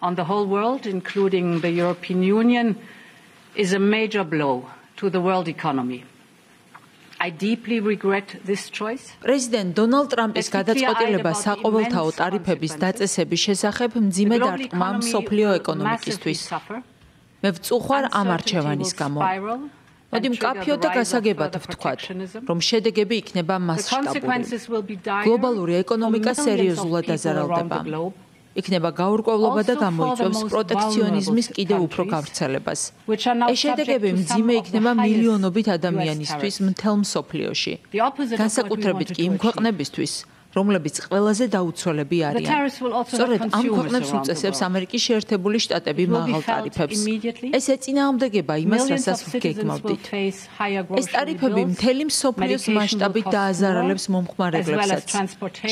on the whole world, including the European Union, is a major blow to the world economy. I deeply regret this choice. President Donald Trump-ის გადაწყვეტილება საყოველთაო ტარიფების დაწესების შესახებ მძიმე დარტყმა მსოფლიო ეკონომიკისთვის. მე ვწუხარ ამ არჩევანის გამო. მოდი მკაფიოდ და გასაგებად ვთქვათ, რომ შედეგები იქნება მასშტაბური. გლობალური ეკონომიკა სერიოზულად დაზარალდება. იქნება გაურკვევლობა და გამოიწვევს პროტექციონიზმის კიდევ უფრო გავრცელებას. ეს შედეგები მძიმე იქნება მილიონობით ადამიანისთვის მთელ მსოფლიოში. განსაკუთრებით კი იმ ქვეყნებისთვის, რომლებიც ყველაზე დაუცველები არიან. სწორედ ამ ქვეყნებს უწესებს ამერიკის შეერთებული შტატები მაღალ ტარიფებს. ეს ეწინააღმდეგება იმას, რასაც ვგეგმავდით. ეს ტარიფები მთელი მსოფლიოს მასშტაბით დააზარალებს მომხმარებლებსაც.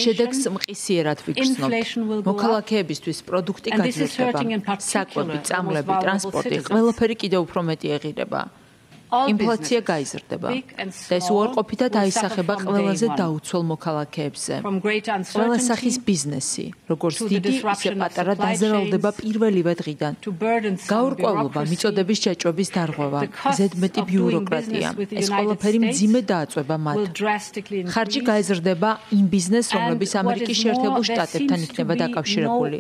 შედეგს მყისიერად ვიგრძნობთ. მოქალაქეებისთვის პროდუქტი გაძლიერდება, საკვები, წამლები, ტრანსპორტი, ყველაფერი კიდევ უფრო მეტი ეღირება. ინფლაცია გაიზრდება და ეს უარყოფითად აისახება ყველაზე დაუცველ მოქალაქეებზე. ყველა სახის ბიზნესი, როგორც დიდი, ისე პატარა დაზარალდება პირველივე დღიდან. გაურკვევლობა, მიწოდების ჯაჭვების დარღვევა, ზედმეტი ბიუროკრატია, ეს ყველაფერი მძიმე დააწვება მათ. ხარჯი გაიზრდება იმ ბიზნესს, რომლებიც ამერიკის შეერთებულ შტატებთან იქნება დაკავშირებული.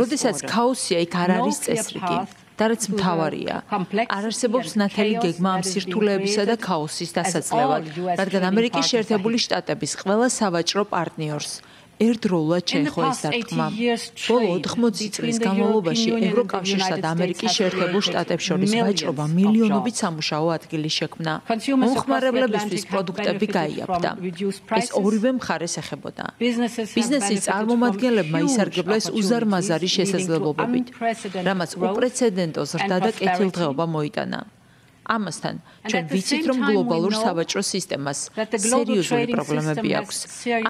როდესაც ქაოსია, იქ არ არის წესრიგი. და რაც მთავარია, არ არსებობს ნათელი გეგმა ამ სირთულეებისა და ქაოსის დასაძლევად, რადგან ამერიკის შეერთებული შტატების ყველა სავაჭრო პარტნიორს ერთდროულად შეეხო ეს დარტყმა. ბოლო 80 წლის განმავლობაში ევროკავშირსა და ამერიკის შეერთებულ შტატებს შორის ვაჭრობა მილიონობით სამუშაო ადგილის შექმნა. მომხმარებლებისთვის პროდუქტები გაიაფდა. ეს ორივე მხარეს ეხებოდა. ბიზნესის წარმომადგენლებმა ისარგებლეს უზარმაზარი შესაძლებლობებით, რამაც უპრეცედენტო ზრდა და კეთილდღეობა მოიტანა. ამასთან, ჩვენ ვიცით, რომ გლობალურ სავაჭრო სისტემას სერიოზული პრობლემები აქვს.